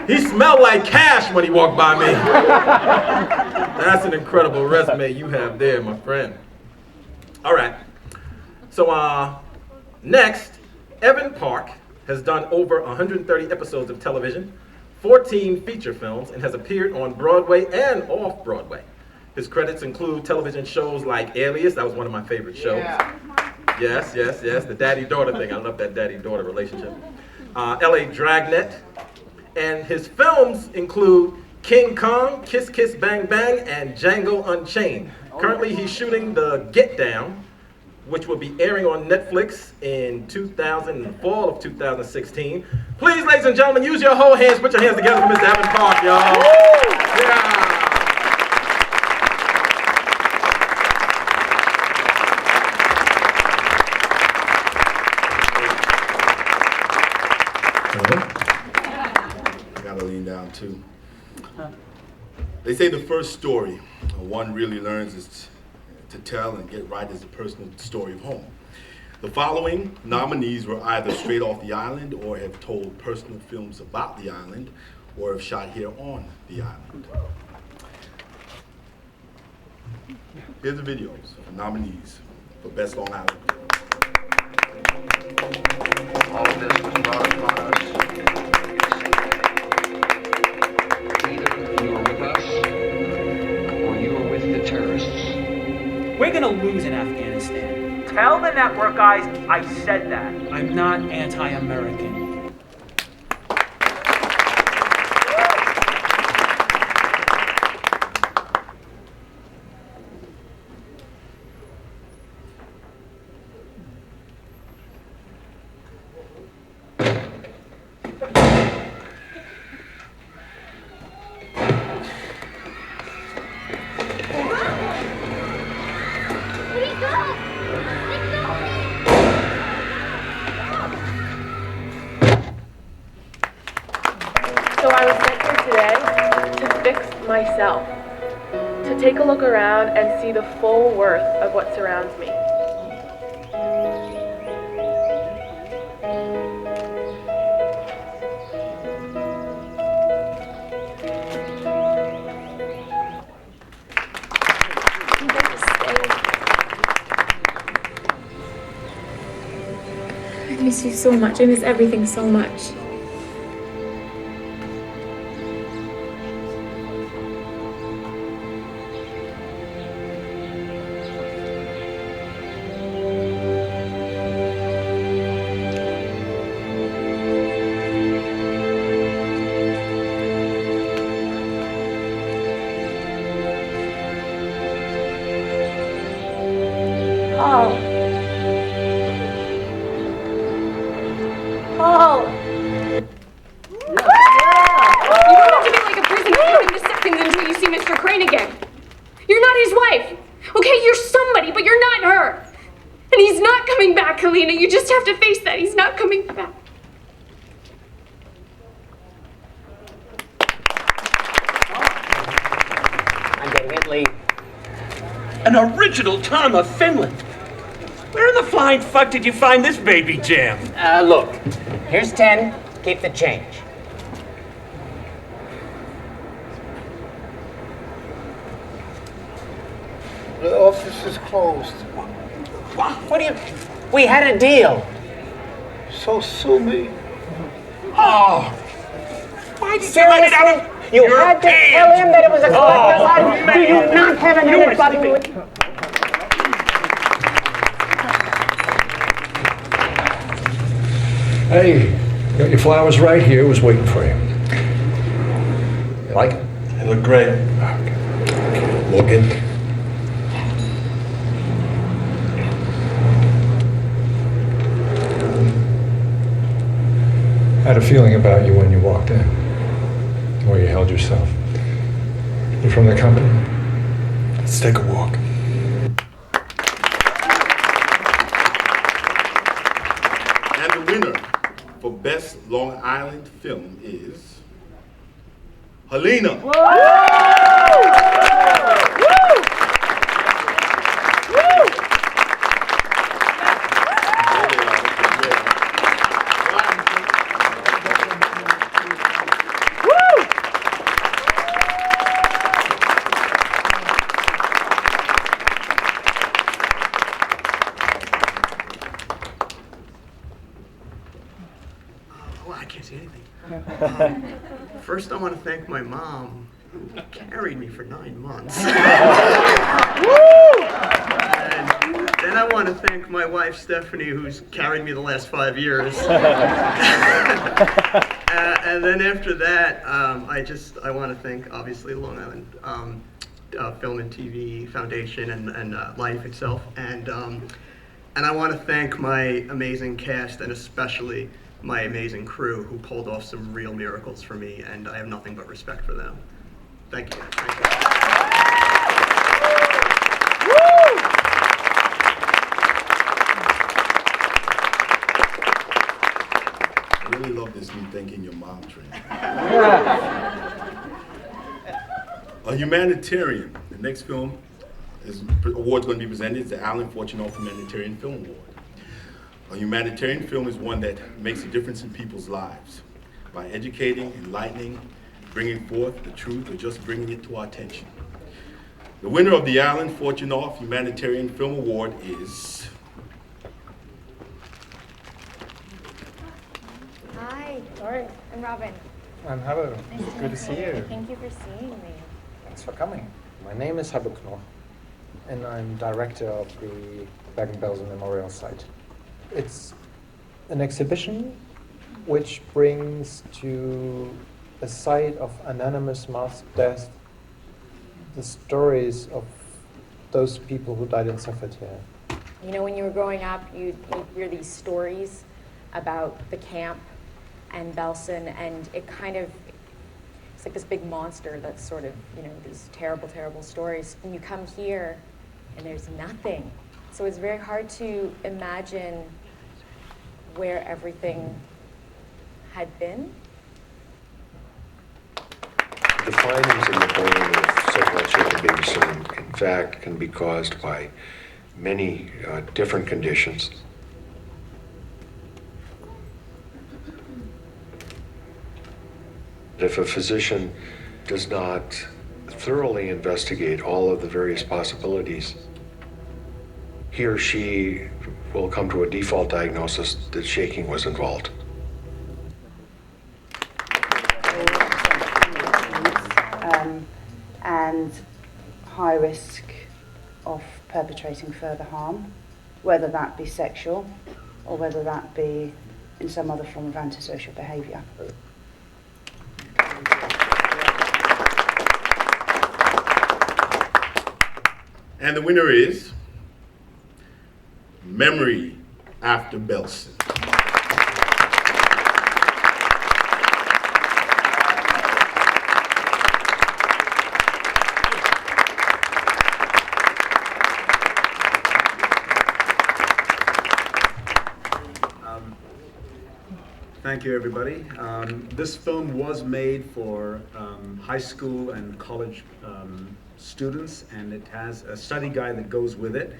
He smelled like cash when he walked by me. That's an incredible resume you have there, my friend. All right. So next, Evan Parke has done over 130 episodes of television, 14 feature films, and has appeared on Broadway and off-Broadway. His credits include television shows like Alias, that was one of my favorite shows. Yeah. Yes, the daddy-daughter thing. I love that daddy-daughter relationship. LA Dragnet. And his films include King Kong, Kiss Kiss Bang Bang, and Django Unchained. Currently, he's shooting The Get Down, which will be airing on Netflix in fall of 2016. Please, ladies and gentlemen, use your whole hands. Put your hands together for Mr. Evan Parke, y'all. Yeah. I gotta lean down too. They say the first story one really learns is to tell and get right is the personal story of home. The following nominees were either straight off the island or have told personal films about the island or have shot here on the island. Here's the videos for nominees for Best Long Island Film. All of this was brought upon us. Either you were with us or you were with the terrorists. We're gonna lose in Afghanistan. Tell the network guys I said that. I'm not anti-American. So I was sent here today to fix myself, to take a look around and see the full worth of what surrounds me. I'm going to stay. I miss you so much. I miss everything so much. Paul. Paul. You don't have to be like a prison counting the seconds until you see Mr. Crane again. You're not his wife. Okay, you're somebody, but you're not her. And he's not coming back, Helena. You just have to face that. He's not coming back. I'm getting it, Lee. An original Tom of Finland. Where in the flying fuck did you find this baby jam? Look, here's 10. Keep the change. The office is closed. What do you... We had a deal. So sue me. Oh. Why did you let it out? You had to tell him that it was a collector's item. Do you not have anybody with... Hey, got your flowers right here. Was waiting for you. You like it? They look great. Okay. Look in. I had a feeling about you when you walked in, the way you held yourself. You from the company? Let's take a walk. And the winner for Best Long Island Film is Helena. can't see anything. First, I want to thank my mom, who carried me for 9 months. And then I want to thank my wife, Stephanie, who's carried me the last 5 years. And then after that, I want to thank, obviously, Long Island Film and TV Foundation and LIIFE itself. And I want to thank my amazing cast and especially my amazing crew who pulled off some real miracles for me, and I have nothing but respect for them. Thank you. Thank you. I really love this new thanking your mom training. A humanitarian. The next film award's going to be presented is the Alan Fortunoff Humanitarian Film Award. A humanitarian film is one that makes a difference in people's lives by educating, enlightening, bringing forth the truth, or just bringing it to our attention. The winner of the Alan Fortunoff Humanitarian Film Award is... Hi. Hi. I'm Robin. And hello. Nice Good to see you. Thank you for seeing me. Thanks for coming. My name is Habuk Knoch, and I'm director of the Bergen-Belsen Memorial Site. It's an exhibition which brings to a site of anonymous mass death the stories of those people who died and suffered here. You know, when you were growing up, you'd hear these stories about the camp and Belsen, and it's like this big monster that's sort of, these terrible, terrible stories. And you come here, and there's nothing. So it's very hard to imagine where everything had been. The findings in the brain of so-called Jacob Babyson, in fact, can be caused by many different conditions. If a physician does not thoroughly investigate all of the various possibilities, he or she will come to a default diagnosis that shaking was involved. And high risk of perpetrating further harm, whether that be sexual or whether that be in some other form of antisocial behaviour. And the winner is Memory After Belsen. Thank you, everybody. This film was made for high school and college students, and it has a study guide that goes with it.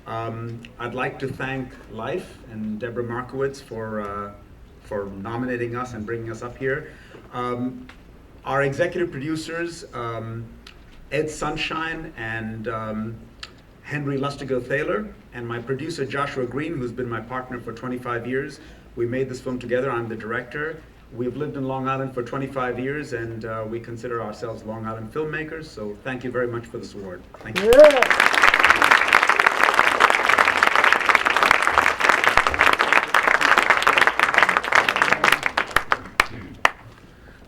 I'd like to thank LIIFE and Deborah Markowitz for nominating us and bringing us up here. Our executive producers, Ed Sunshine and Henry Lustigo-Thaler, and my producer Joshua Green, who's been my partner for 25 years. We made this film together. I'm the director. We've lived in Long Island for 25 years, and we consider ourselves Long Island filmmakers, so thank you very much for this award. Thank you.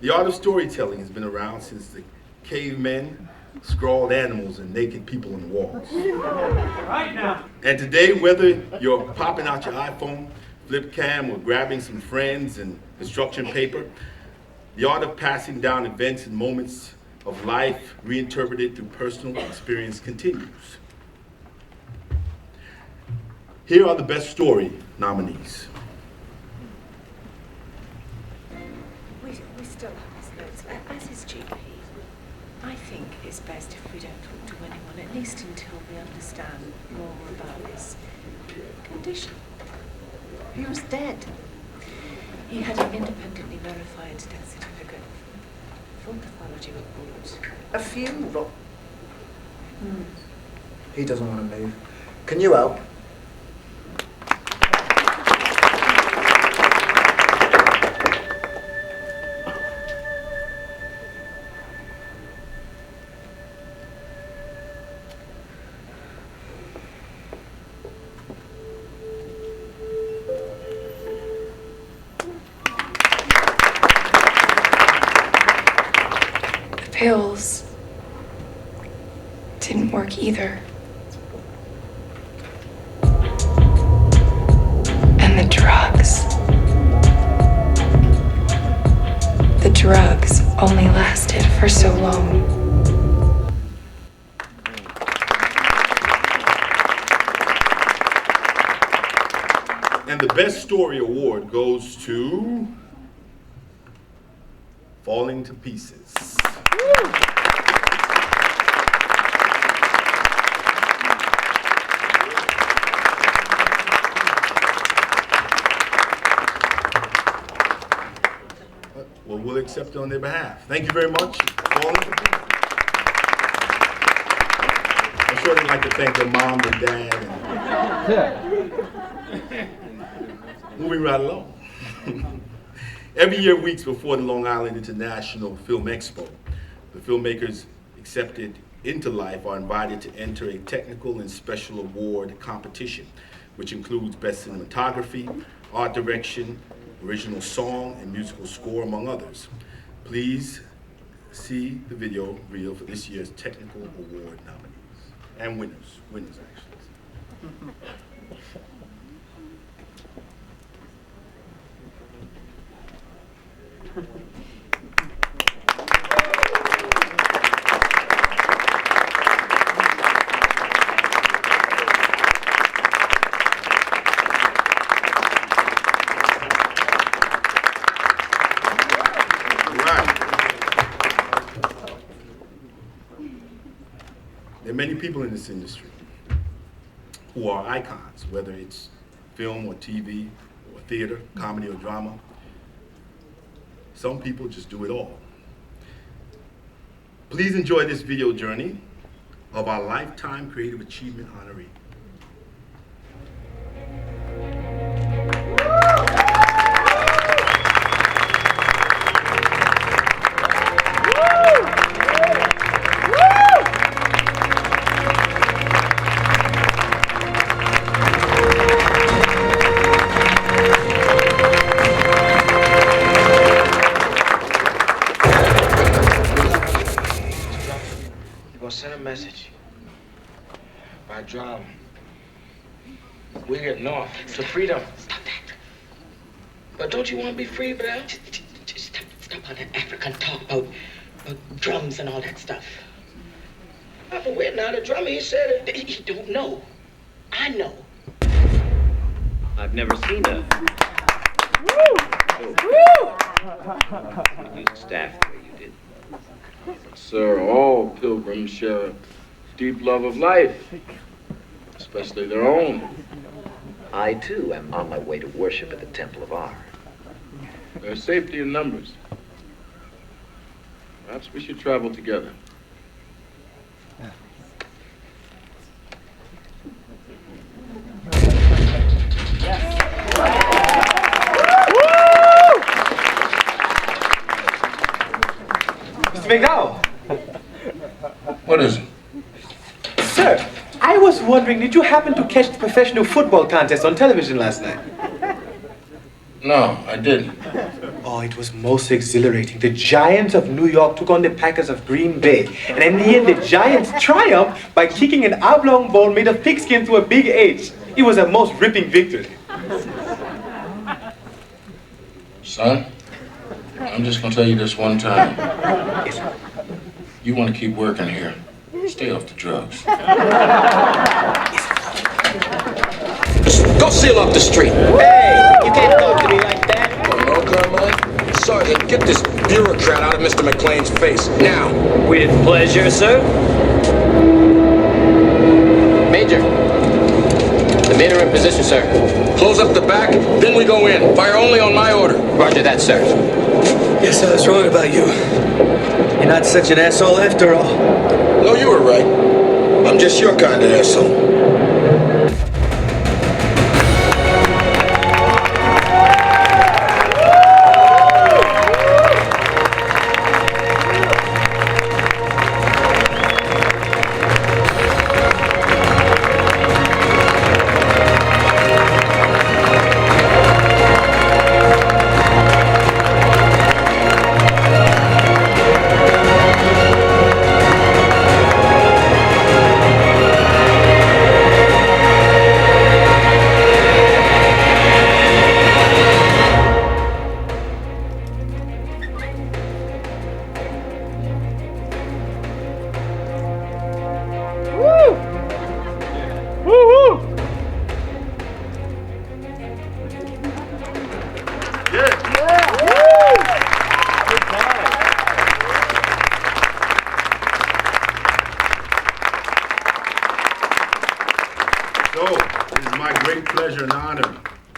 The art of storytelling has been around since the cavemen scrawled animals and naked people on walls. Right now. And today, whether you're popping out your iPhone, flip cam, or grabbing some friends and construction paper, the art of passing down events and moments of life reinterpreted through personal experience continues. Here are the best story nominees. We still have his notes. As his GP, I think it's best if we don't talk to anyone, at least until we understand more about his condition. He was dead. He had an independently verified death certificate, full pathology report. A funeral? He doesn't want to move. Can you help? pills didn't work either. And the drugs. The drugs only lasted for so long. And the Best Story Award goes to Falling to Pieces. Well, we'll accept it on their behalf. Thank you very much. Falling to Pieces. I'm sure they'd like to thank their mom and dad. Moving right along. Every year, weeks before the Long Island International Film Expo, the filmmakers accepted into LIIFE are invited to enter a technical and special award competition, which includes best cinematography, art direction, original song, and musical score, among others. Please see the video reel for this year's technical award nominees and winners actually. There are many people in this industry who are icons, whether it's film or TV or theater, comedy or drama. Some people just do it all. Please enjoy this video journey of our Lifetime Creative Achievement honoree. Send a message by drum. We're getting north to freedom. Stop that. But don't you want to be free, Belle? Just stop all that African talk about drums and all that stuff. But we're not a drummer. He said it. He don't know. I know. I've never seen a staff the way you did. Sir, all pilgrims share a deep love of life, especially their own. I, too, am on my way to worship at the Temple of R. There's safety in numbers. Perhaps we should travel together. Mr. McDowell. What is it? Sir, I was wondering, did you happen to catch the professional football contest on television last night? No, I didn't. Oh, it was most exhilarating. The Giants of New York took on the Packers of Green Bay. And in the end, the Giants triumphed by kicking an oblong ball made of pigskin to a big H. It was a most ripping victory. Son, I'm just gonna tell you this one time. You want to keep working here. Stay off the drugs. Go seal up the street. Hey, you can't talk to me like that. No, Carmine. Sergeant, get this bureaucrat out of Mr. McLean's face, now. With pleasure, sir. Major, the men are in position, sir. Close up the back, then we go in. Fire only on my order. Roger that, sir. Yes, I was wrong about you. You're not such an asshole after all. No, you were right. I'm just your kind of asshole.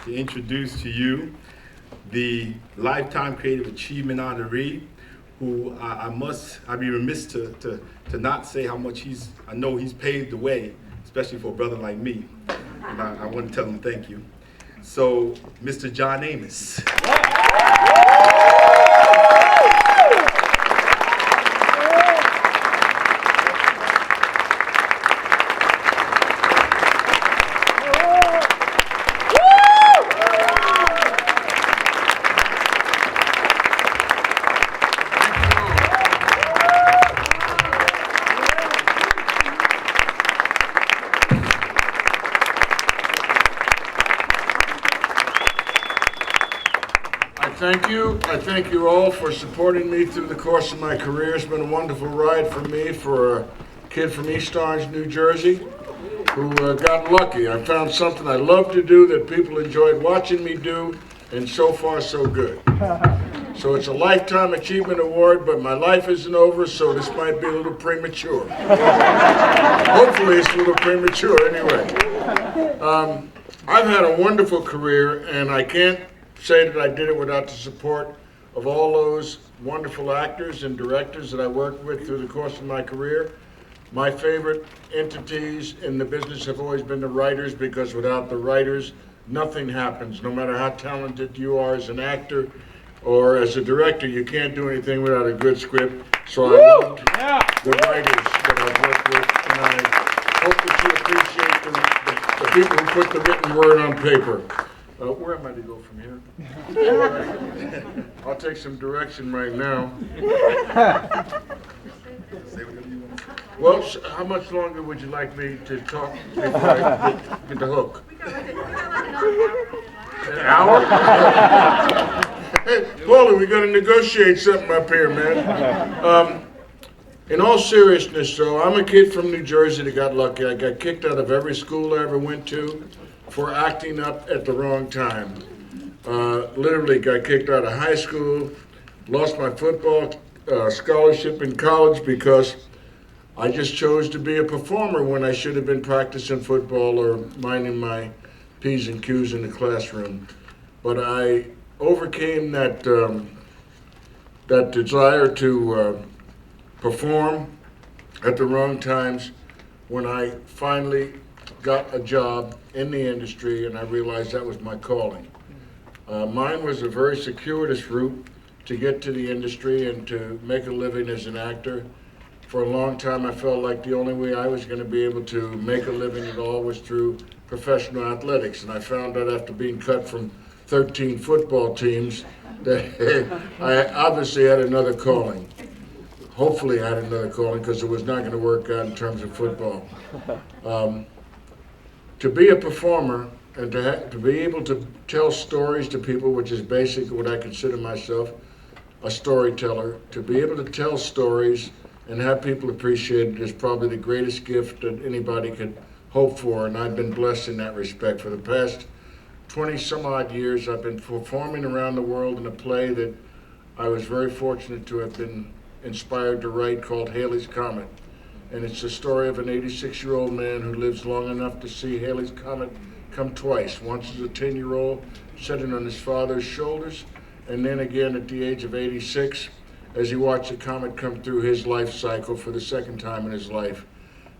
to introduce to you the Lifetime Creative Achievement honoree, who I'd be remiss to not say how much I know he's paved the way, especially for a brother like me. And I want to tell him thank you. So, Mr. John Amos. I thank you all for supporting me through the course of my career. It's been a wonderful ride for me, for a kid from East Orange, New Jersey, who got lucky. I found something I love to do that people enjoyed watching me do, and so far so good. So it's a Lifetime Achievement Award, but my life isn't over, so this might be a little premature. Hopefully it's a little premature anyway. I've had a wonderful career, and I can't say that I did it without the support of all those wonderful actors and directors that I worked with through the course of my career. My favorite entities in the business have always been the writers, because without the writers, nothing happens. No matter how talented you are as an actor or as a director, you can't do anything without a good script. So I loved the writers that I've worked with, and I hope that you appreciate the people who put the written word on paper. Where am I to go from here? I'll take some direction right now. Well, how much longer would you like me to talk before I get the hook? An hour? Paulie, we got to negotiate something up here, man. In all seriousness, though, I'm a kid from New Jersey that got lucky. I got kicked out of every school I ever went to for acting up at the wrong time. Literally got kicked out of high school, lost my football scholarship in college because I just chose to be a performer when I should have been practicing football or minding my P's and Q's in the classroom. But I overcame that desire to perform at the wrong times when I finally got a job in the industry, and I realized that was my calling. Mine was a very circuitous route to get to the industry and to make a living as an actor. For a long time, I felt like the only way I was going to be able to make a living at all was through professional athletics, and I found out after being cut from 13 football teams that I obviously had another calling. Hopefully I had another calling, because it was not going to work out in terms of football. To be a performer and to be able to tell stories to people, which is basically what I consider myself, a storyteller, to be able to tell stories and have people appreciate it is probably the greatest gift that anybody could hope for, and I've been blessed in that respect. For the past 20 some odd years, I've been performing around the world in a play that I was very fortunate to have been inspired to write, called Halley's Comet. And it's the story of an 86-year-old man who lives long enough to see Halley's Comet come twice. Once as a 10-year-old, sitting on his father's shoulders, and then again at the age of 86, as he watched the comet come through his life cycle for the second time in his life.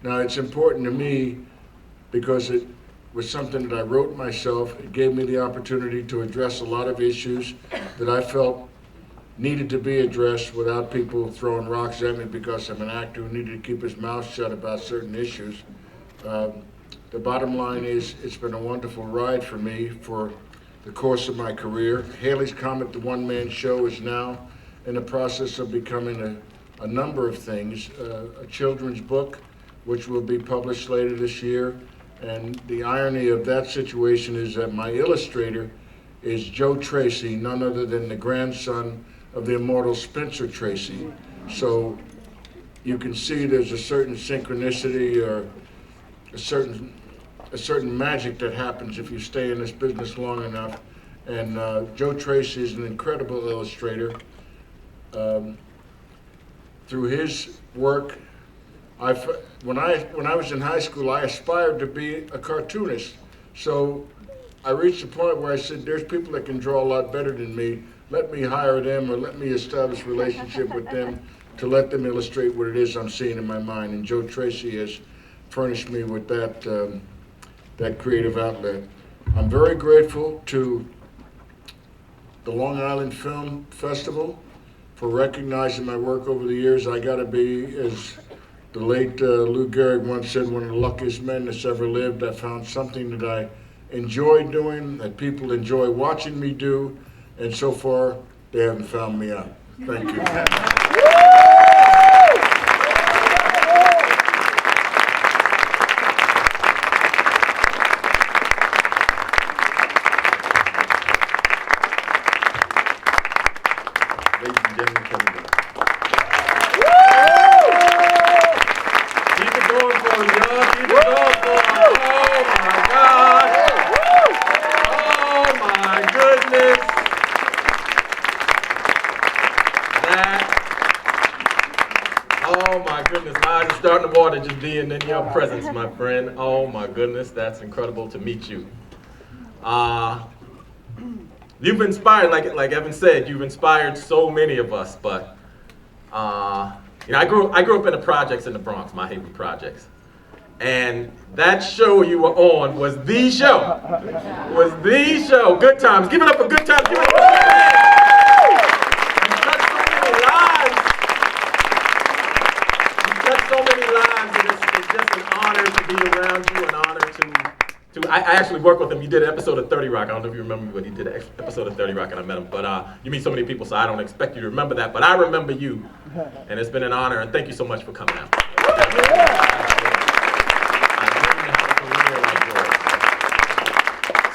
Now, it's important to me because it was something that I wrote myself. It gave me the opportunity to address a lot of issues that I felt needed to be addressed without people throwing rocks at me because I'm an actor who needed to keep his mouth shut about certain issues. The bottom line is, it's been a wonderful ride for me for the course of my career. Halley's Comet, the one-man show, is now in the process of becoming a number of things. A children's book, which will be published later this year. And the irony of that situation is that my illustrator is Joe Tracy, none other than the grandson of the immortal Spencer Tracy. So you can see there's a certain synchronicity or a certain magic that happens if you stay in this business long enough. And Joe Tracy is an incredible illustrator. Through his work, when I was in high school, I aspired to be a cartoonist. So I reached a point where I said, there's people that can draw a lot better than me. Let me hire them or let me establish a relationship with them to let them illustrate what it is I'm seeing in my mind. And Joe Tracy has furnished me with that creative outlet. I'm very grateful to the Long Island Film Festival for recognizing my work over the years. I gotta be, as the late Lou Gehrig once said, one of the luckiest men that's ever lived. I found something that I enjoy doing, that people enjoy watching me do, and so far, they haven't found me out. Thank you. Ladies and gentlemen, Kevin Bell. Keep it going for us, y'all. Keep it going for us. Oh my God. Oh my goodness. Oh my goodness. My eyes are starting to water just being in your presence, my friend. Oh my goodness. That's incredible to meet you. You've inspired, like Evan said, you've inspired so many of us, but I grew up in the projects in the Bronx, my Haven projects. And that show you were on was the show. Good Times. Give it up for Good Times. Give it up for Good Times. You touched so many lives, and it's just an honor to be around you, an honor to I actually worked with him. You did an episode of 30 Rock. I don't know if you remember, but he did an episode of 30 Rock and I met him. But you meet so many people, so I don't expect you to remember that. But I remember you, and it's been an honor, and thank you so much for coming out.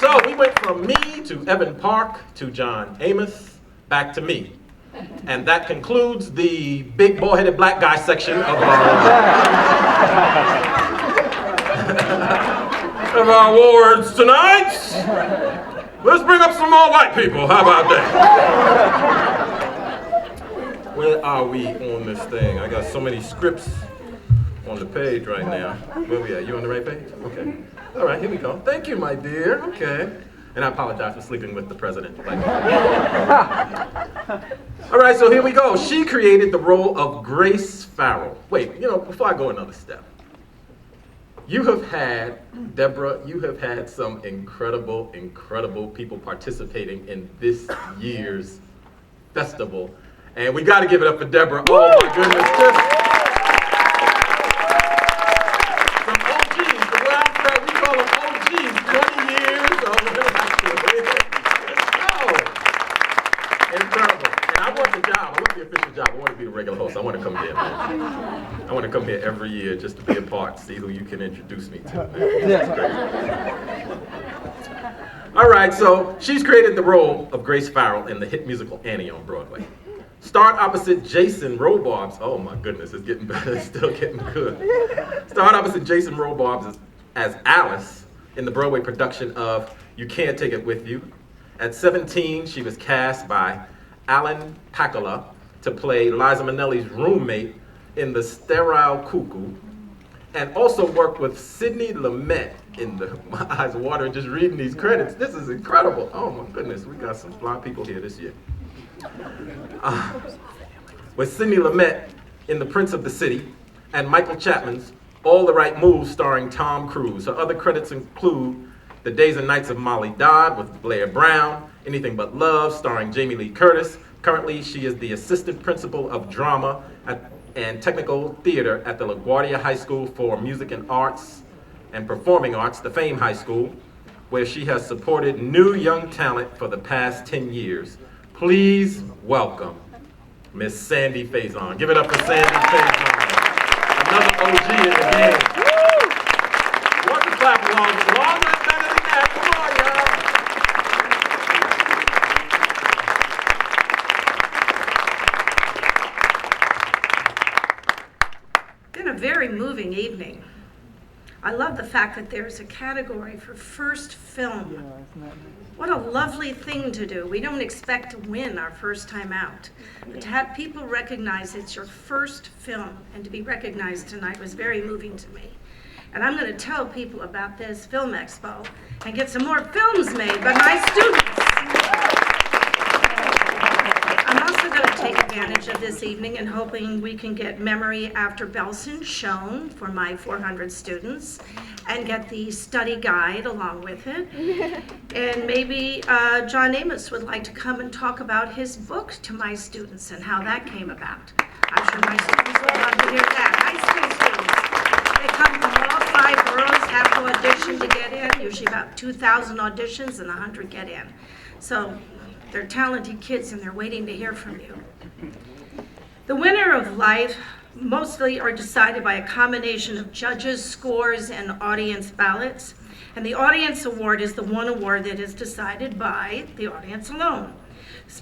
So we went from me to Evan Parke to John Amos, back to me. And that concludes the big bald-headed black guy section of our awards tonight. Let's bring up some more white people. How about that? Where are we on this thing? I got so many scripts on the page right now. Where we at? You on the right page? Okay. All right, here we go. Thank you, my dear. Okay. And I apologize for sleeping with the president. All right, so here we go. She created the role of Grace Farrell. Wait, before I go another step. You have had, Deborah, you have had some incredible, incredible people participating in this year's festival. And we got to give it up for Deborah. Oh my goodness. Some OGs. The way I'm from, we call them OGs. 20 years. Incredible. And I want the job. I want the official job. I want to be the regular host. I want to come here, man. I want to come here every year just to be a part, see who you can introduce me to. All right, so she's created the role of Grace Farrell in the hit musical Annie on Broadway. Starred opposite Jason Robarbs. Oh my goodness, it's getting better. It's still getting good. Starred opposite Jason Robarbs as Alice in the Broadway production of You Can't Take It With You. At 17, she was cast by Alan Pakula to play Liza Minnelli's roommate in The Sterile Cuckoo, and also worked with Sidney Lumet in my eyes are watering just reading these credits. This is incredible. Oh my goodness, we got some blind people here this year. With Sidney Lumet in The Prince of the City, and Michael Chapman's All the Right Moves starring Tom Cruise. Her other credits include The Days and Nights of Molly Dodd with Blair Brown, Anything But Love starring Jamie Lee Curtis. Currently, she is the assistant principal of drama and technical theater at the LaGuardia High School for Music and Arts and Performing Arts, the Fame High School, where she has supported new young talent for the past 10 years. Please welcome Miss Sandy Faison. Give it up for Sandy Faison. Another OG in the game. Want to clap along? Longer and better than that. Come on, y'all. Been a very moving evening. I love the fact that there's a category for first film. What a lovely thing to do. We don't expect to win our first time out. But to have people recognize it's your first film and to be recognized tonight was very moving to me. And I'm going to tell people about this film expo and get some more films made by my students. I'm also going to take advantage of this evening and hoping we can get Memory After Belson shown for my 400 students and get the study guide along with it. And maybe John Amos would like to come and talk about his book to my students and how that came about. I'm sure my students would love to hear that. High school students. They come from all 5 boroughs, have to audition to get in, usually about 2,000 auditions and 100 get in. So they're talented kids and they're waiting to hear from you. The winner of LIIFE mostly are decided by a combination of judges, scores, and audience ballots. And the audience award is the one award that is decided by the audience alone.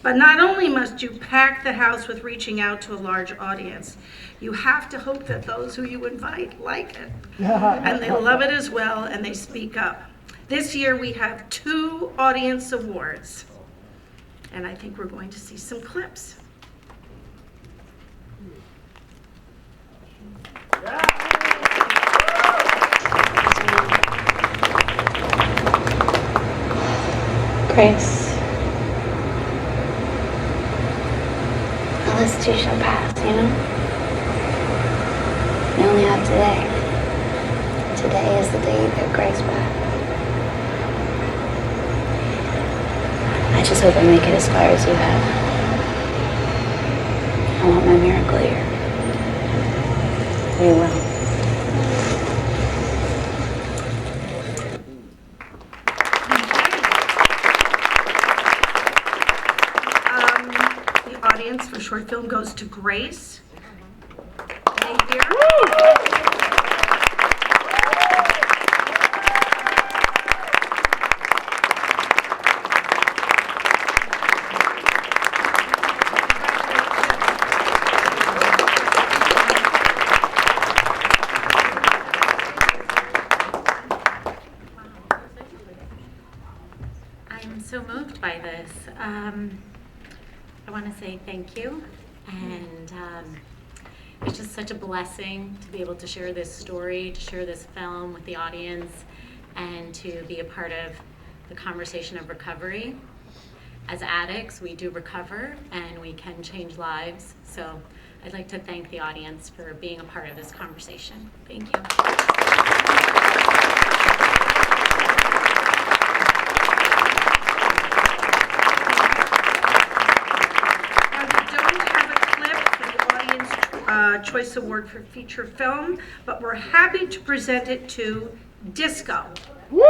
But not only must you pack the house with reaching out to a large audience, you have to hope that those who you invite like it. And they love it as well, and they speak up. This year we have 2 audience awards. And I think we're going to see some clips. Grace. All this too shall pass, you know? We only have today. Today is the day you get Grace back. I just hope I make it as far as you have. I want my miracle here. We will. The audience for short film goes to Grace. Thank you. I'm so moved by this. I want to say thank you, and it's just such a blessing to be able to share this story, to share this film with the audience, and to be a part of the conversation of recovery. As addicts, we do recover, and we can change lives. So I'd like to thank the audience for being a part of this conversation. Thank you. Choice Award for Feature Film, but we're happy to present it to Disco. Woo!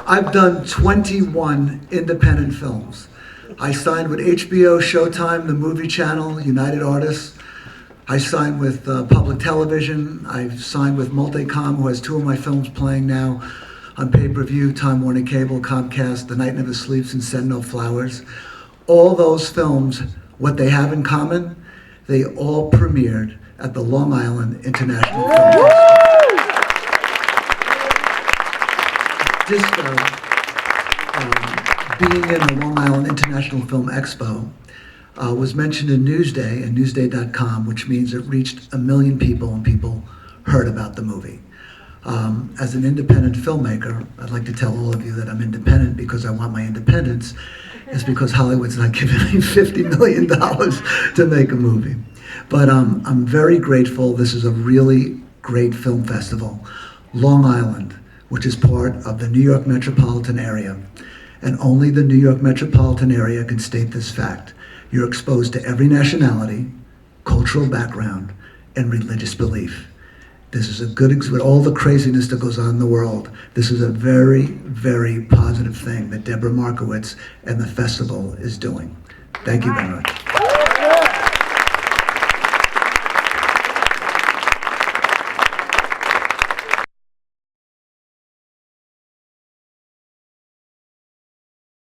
I've done 21 independent films. I signed with HBO, Showtime, the Movie Channel, United Artists. I signed with Public Television. I've signed with Multicom, who has 2 of my films playing now on pay-per-view, Time Warner Cable, Comcast, The Night Never Sleeps, and Send No Flowers. All those films, what they have in common, they all premiered at the Long Island International Film Festival. Disco, being in the Long Island International Film Expo, was mentioned in Newsday and Newsday.com, which means it reached 1 million people and people heard about the movie. As an independent filmmaker, I'd like to tell all of you that I'm independent because I want my independence. It's because Hollywood's not giving me $50 million to make a movie. But I'm very grateful. This is a really great film festival. Long Island, which is part of the New York metropolitan area, and only the New York metropolitan area can state this fact. You're exposed to every nationality, cultural background, and religious belief. This is a good, with all the craziness that goes on in the world, this is a very, very positive thing that Deborah Markowitz and the festival is doing. Thank you very much.